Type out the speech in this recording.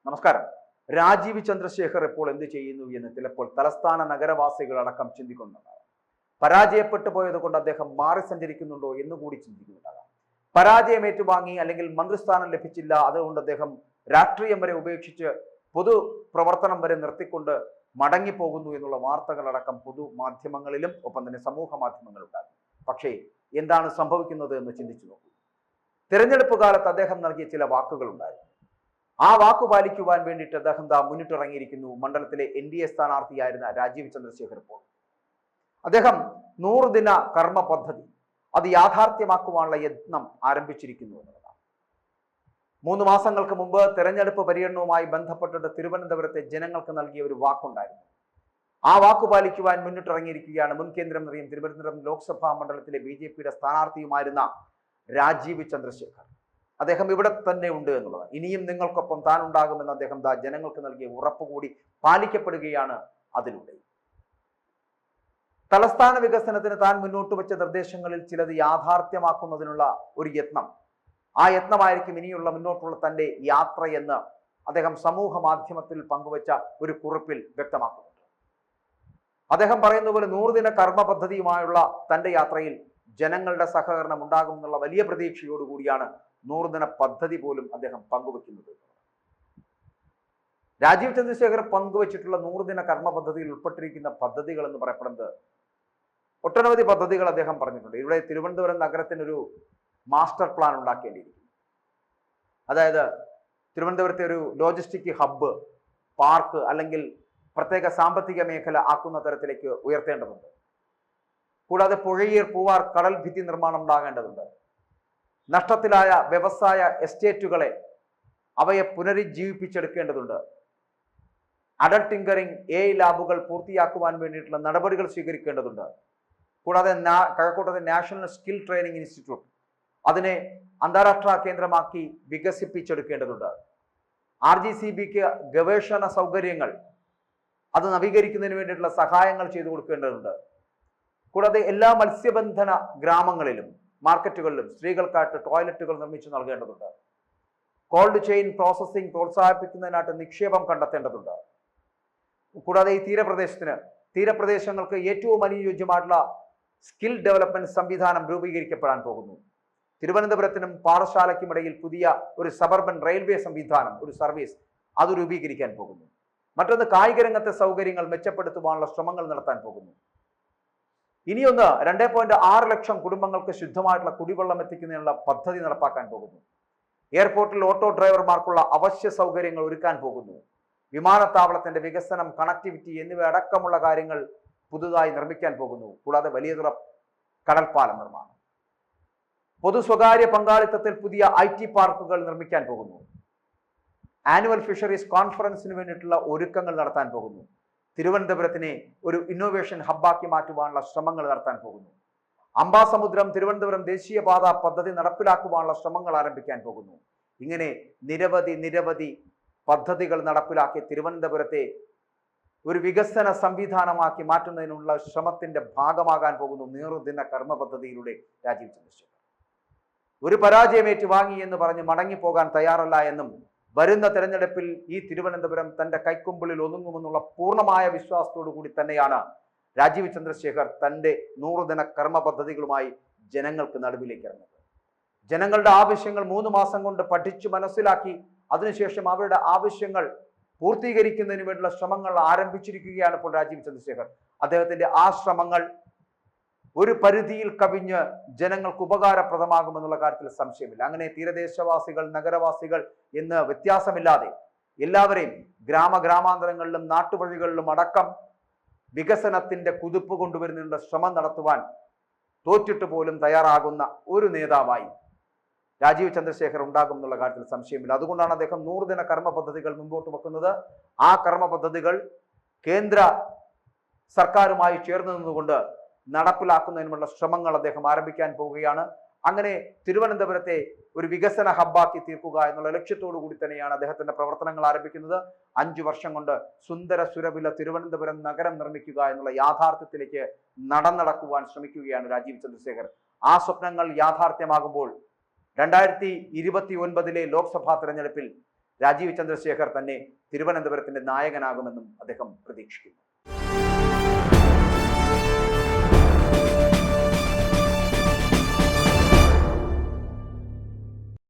നമസ്കാരം. രാജീവ് ചന്ദ്രശേഖർ ഇപ്പോൾ എന്ത് ചെയ്യുന്നു എന്ന് ചിലപ്പോൾ തലസ്ഥാന നഗരവാസികളടക്കം ചിന്തിക്കുന്നുണ്ടാകാം. പരാജയപ്പെട്ടു പോയത് കൊണ്ട് അദ്ദേഹം മാറി സഞ്ചരിക്കുന്നുണ്ടോ എന്നുകൂടി ചിന്തിക്കുന്നുണ്ടാകാം. പരാജയം ഏറ്റുവാങ്ങി അല്ലെങ്കിൽ മന്ത്രിസ്ഥാനം ലഭിച്ചില്ല, അതുകൊണ്ട് അദ്ദേഹം രാഷ്ട്രീയം വരെ ഉപേക്ഷിച്ച് പൊതു പ്രവർത്തനം വരെ നിർത്തിക്കൊണ്ട് മടങ്ങിപ്പോകുന്നു എന്നുള്ള വാർത്തകളടക്കം പൊതുമാധ്യമങ്ങളിലും ഒപ്പം തന്നെ സമൂഹ മാധ്യമങ്ങളുണ്ടാകും. പക്ഷേ എന്താണ് സംഭവിക്കുന്നത് എന്ന് ചിന്തിച്ചു നോക്കൂ. തിരഞ്ഞെടുപ്പ് കാലത്ത് അദ്ദേഹം നൽകിയ ചില വാക്കുകളുണ്ടായിരുന്നു. ആ വാക്കു പാലിക്കുവാൻ വേണ്ടിയിട്ട് അദ്ദേഹം മുന്നിട്ടിറങ്ങിയിരിക്കുന്നു. മണ്ഡലത്തിലെ NDA സ്ഥാനാർത്ഥിയായിരുന്ന രാജീവ് ചന്ദ്രശേഖർ ഇപ്പോൾ അദ്ദേഹം 100 ദിന കർമ്മ പദ്ധതി അത് യാഥാർത്ഥ്യമാക്കുവാനുള്ള യത്നം ആരംഭിച്ചിരിക്കുന്നു എന്നുള്ളതാണ്. 3 മാസങ്ങൾക്ക് മുമ്പ് തെരഞ്ഞെടുപ്പ് പര്യടനവുമായി ബന്ധപ്പെട്ടിട്ട് തിരുവനന്തപുരത്തെ ജനങ്ങൾക്ക് നൽകിയ ഒരു വാക്കുണ്ടായിരുന്നു. ആ വാക്കു പാലിക്കുവാൻ മുന്നിട്ടിറങ്ങിയിരിക്കുകയാണ് മുൻ കേന്ദ്രമന്ത്രിയും തിരുവനന്തപുരം ലോക്സഭാ മണ്ഡലത്തിലെ BJPയുടെ സ്ഥാനാർത്ഥിയുമായിരുന്ന രാജീവ് ചന്ദ്രശേഖർ. അദ്ദേഹം ഇവിടെ തന്നെ ഉണ്ട് എന്നുള്ളത്. ഇനിയും നിങ്ങൾക്കൊപ്പം താൻ ഉണ്ടാകുമെന്ന് അദ്ദേഹം ജനങ്ങൾക്ക് നൽകിയ ഉറപ്പുകൂടി പാലിക്കപ്പെടുകയാണ് അതിലൂടെ. തലസ്ഥാന വികസനത്തിന് താൻ മുന്നോട്ട് വെച്ച നിർദ്ദേശങ്ങളിൽ ചിലത് യാഥാർത്ഥ്യമാക്കുന്നതിനുള്ള ഒരു യത്നം, ആ യത്നമായിരിക്കും ഇനിയുള്ള മുന്നോട്ടുള്ള തന്റെ യാത്രയെന്ന് അദ്ദേഹം സമൂഹ മാധ്യമത്തിൽ പങ്കുവച്ച ഒരു കുറിപ്പിൽ വ്യക്തമാക്കുന്നുണ്ട്. അദ്ദേഹം പറയുന്ന പോലെ 100 ദിന കർമ്മ പദ്ധതിയുമായുള്ള തന്റെ യാത്രയിൽ ജനങ്ങളുടെ സഹകരണം ഉണ്ടാകും എന്നുള്ള വലിയ പ്രതീക്ഷയോടുകൂടിയാണ് 100 ദിന പദ്ധതി പോലും അദ്ദേഹം പങ്കുവെക്കുന്നത്. രാജീവ് ചന്ദ്രശേഖർ പങ്കുവച്ചിട്ടുള്ള 100 ദിന കർമ്മ പദ്ധതിയിൽ ഉൾപ്പെട്ടിരിക്കുന്ന പദ്ധതികൾ എന്ന് പറയപ്പെടുന്നത് ഒട്ടനവധി പദ്ധതികൾ അദ്ദേഹം പറഞ്ഞിട്ടുണ്ട്. ഇവിടെ തിരുവനന്തപുരം നഗരത്തിനൊരു മാസ്റ്റർ പ്ലാൻ ഉണ്ടാക്കേണ്ടിയിരിക്കുന്നു. അതായത് തിരുവനന്തപുരത്തെ ഒരു ലോജിസ്റ്റിക് ഹബ്ബ്, പാർക്ക് അല്ലെങ്കിൽ പ്രത്യേക സാമ്പത്തിക മേഖല ആക്കുന്ന തരത്തിലേക്ക് ഉയർത്തേണ്ടതുണ്ട്. കൂടാതെ പുഴയീർ പൂവാർ കടൽ ഭിത്തി നിർമ്മാണം ഉണ്ടാകേണ്ടതുണ്ട്. നഷ്ടത്തിലായ വ്യവസായ എസ്റ്റേറ്റുകളെ അവയെ പുനരുജ്ജീവിപ്പിച്ചെടുക്കേണ്ടതുണ്ട്. അഡൽട്ട് ടിങ്കറിംഗ് AI ലാബുകൾ പൂർത്തിയാക്കുവാൻ വേണ്ടിയിട്ടുള്ള നടപടികൾ സ്വീകരിക്കേണ്ടതുണ്ട്. കൂടാതെ കഴക്കൂട്ടത്തെ നാഷണൽ സ്കിൽ ട്രെയിനിങ് ഇൻസ്റ്റിറ്റ്യൂട്ട് അതിനെ അന്താരാഷ്ട്ര കേന്ദ്രമാക്കി വികസിപ്പിച്ചെടുക്കേണ്ടതുണ്ട്. RGCBക്ക് ഗവേഷണ സൗകര്യങ്ങൾ അത് നവീകരിക്കുന്നതിന് വേണ്ടിയിട്ടുള്ള സഹായങ്ങൾ ചെയ്തു കൊടുക്കേണ്ടതുണ്ട്. കൂടാതെ എല്ലാ മത്സ്യബന്ധന ഗ്രാമങ്ങളിലും മാർക്കറ്റുകളിലും സ്ത്രീകൾക്കായിട്ട് ടോയ്ലറ്റുകൾ നിർമ്മിച്ചു നൽകേണ്ടതുണ്ട്. കോൾഡ് ചെയിൻ പ്രോസസ്സിംഗ് പ്രോത്സാഹിപ്പിക്കുന്നതിനായിട്ട് നിക്ഷേപം കണ്ടെത്തേണ്ടതുണ്ട്. കൂടാതെ ഈ തീരപ്രദേശങ്ങൾക്ക് ഏറ്റവും അനുയോജ്യമായിട്ടുള്ള സ്കിൽ ഡെവലപ്മെന്റ് സംവിധാനം രൂപീകരിക്കപ്പെടാൻ പോകുന്നു. തിരുവനന്തപുരത്തിനും പാറശാലയ്ക്കും ഇടയിൽ പുതിയ ഒരു സബർബൻ റെയിൽവേ സംവിധാനം, ഒരു സർവീസ് അത് രൂപീകരിക്കാൻ പോകുന്നു. മറ്റൊന്ന്, കായിക രംഗത്തെ സൗകര്യങ്ങൾ മെച്ചപ്പെടുത്തുവാനുള്ള ശ്രമങ്ങൾ നടത്താൻ പോകുന്നു. ഇനിയൊന്ന്, 2.6 ലക്ഷം കുടുംബങ്ങൾക്ക് ശുദ്ധമായിട്ടുള്ള കുടിവെള്ളം എത്തിക്കുന്നതിനുള്ള പദ്ധതി നടപ്പാക്കാൻ പോകുന്നു. എയർപോർട്ടിൽ ഓട്ടോ ഡ്രൈവർമാർക്കുള്ള അവശ്യ സൗകര്യങ്ങൾ ഒരുക്കാൻ പോകുന്നു. വിമാനത്താവളത്തിന്റെ വികസനം, കണക്ടിവിറ്റി എന്നിവ അടക്കമുള്ള കാര്യങ്ങൾ പുതുതായി നിർമ്മിക്കാൻ പോകുന്നു. കൂടാതെ വലിയതുറ കടൽപ്പാലം നിർമ്മാണം, പൊതു സ്വകാര്യ പങ്കാളിത്തത്തിൽ പുതിയ IT പാർക്കുകൾ നിർമ്മിക്കാൻ പോകുന്നു. ആനുവൽ ഫിഷറീസ് കോൺഫറൻസിന് വേണ്ടിയിട്ടുള്ള ഒരുക്കങ്ങൾ നടത്താൻ പോകുന്നു. തിരുവനന്തപുരത്തിനെ ഒരു ഇന്നോവേഷൻ ഹബ്ബാക്കി മാറ്റുവാനുള്ള ശ്രമങ്ങൾ നടത്താൻ പോകുന്നു. അംബാസമുദ്രം തിരുവനന്തപുരം ദേശീയപാത പദ്ധതി നടപ്പിലാക്കുവാനുള്ള ശ്രമങ്ങൾ ആരംഭിക്കാൻ പോകുന്നു. ഇങ്ങനെ നിരവധി പദ്ധതികൾ നടപ്പിലാക്കി തിരുവനന്തപുരത്തെ ഒരു വികസന സംവിധാനമാക്കി മാറ്റുന്നതിനുള്ള ശ്രമത്തിന്റെ ഭാഗമാകാൻ പോകുന്നു 100 ദിന കർമ്മ പദ്ധതിയിലൂടെ രാജീവ് ചന്ദ്രശേഖർ. ഒരു പരാജയമേറ്റ് വാങ്ങി എന്ന് പറഞ്ഞ് മടങ്ങിപ്പോകാൻ തയ്യാറല്ല എന്നും വരുന്ന തെരഞ്ഞെടുപ്പിൽ ഈ തിരുവനന്തപുരം തന്റെ കൈക്കുമ്പിളിൽ ഒതുങ്ങുമെന്നുള്ള പൂർണ്ണമായ വിശ്വാസത്തോടു കൂടി തന്നെയാണ് രാജീവ് ചന്ദ്രശേഖർ തന്റെ 100 ദിന കർമ്മ പദ്ധതികളുമായി ജനങ്ങൾക്ക് നടുവിലേക്ക് ഇറങ്ങുന്നത്. ജനങ്ങളുടെ ആവശ്യങ്ങൾ 3 മാസം കൊണ്ട് പഠിച്ചു മനസ്സിലാക്കി അതിനുശേഷം അവരുടെ ആവശ്യങ്ങൾ പൂർത്തീകരിക്കുന്നതിന് വേണ്ടിയുള്ള ശ്രമങ്ങൾ ആരംഭിച്ചിരിക്കുകയാണ് ഇപ്പോൾ രാജീവ് ചന്ദ്രശേഖർ. അദ്ദേഹത്തിന്റെ ആ ശ്രമങ്ങൾ ഒരു പരിധിയിൽ കവിഞ്ഞ് ജനങ്ങൾക്ക് ഉപകാരപ്രദമാകുമെന്നുള്ള കാര്യത്തിൽ സംശയമില്ല. അങ്ങനെ തീരദേശവാസികൾ, നഗരവാസികൾ എന്ന് വ്യത്യാസമില്ലാതെ എല്ലാവരെയും ഗ്രാമാന്തരങ്ങളിലും നാട്ടുവഴികളിലും അടക്കം വികസനത്തിന്റെ കുതിപ്പ് കൊണ്ടുവരുന്നതിനുള്ള ശ്രമം നടത്തുവാൻ തോറ്റിട്ട് പോലും തയ്യാറാകുന്ന ഒരു നേതാവായി രാജീവ് ചന്ദ്രശേഖർ ഉണ്ടാകും എന്നുള്ള കാര്യത്തിൽ സംശയമില്ല. അതുകൊണ്ടാണ് അദ്ദേഹം 100 ദിന കർമ്മ പദ്ധതികൾ മുമ്പോട്ട് വെക്കുന്നത്. ആ കർമ്മ പദ്ധതികൾ കേന്ദ്ര സർക്കാരുമായി ചേർന്ന് നിന്നുകൊണ്ട് നടപ്പിലാക്കുന്നതിനുള്ള ശ്രമങ്ങൾ അദ്ദേഹം ആരംഭിക്കാൻ പോവുകയാണ്. അങ്ങനെ തിരുവനന്തപുരത്തെ ഒരു വികസന ഹബ്ബാക്കി തീർക്കുക എന്നുള്ള ലക്ഷ്യത്തോടു കൂടി തന്നെയാണ് അദ്ദേഹത്തിന്റെ പ്രവർത്തനങ്ങൾ ആരംഭിക്കുന്നത്. 5 വർഷം കൊണ്ട് സുന്ദര സുരഭില തിരുവനന്തപുരം നഗരം നിർമ്മിക്കുക എന്നുള്ള യാഥാർത്ഥ്യത്തിലേക്ക് നടക്കുവാൻ ശ്രമിക്കുകയാണ് രാജീവ് ചന്ദ്രശേഖർ. ആ സ്വപ്നങ്ങൾ യാഥാർത്ഥ്യമാകുമ്പോൾ 2029 ലോക്സഭാ തെരഞ്ഞെടുപ്പിൽ രാജീവ് ചന്ദ്രശേഖർ തന്നെ തിരുവനന്തപുരത്തിന്റെ നായകനാകുമെന്നും അദ്ദേഹം പ്രതീക്ഷിക്കുന്നു.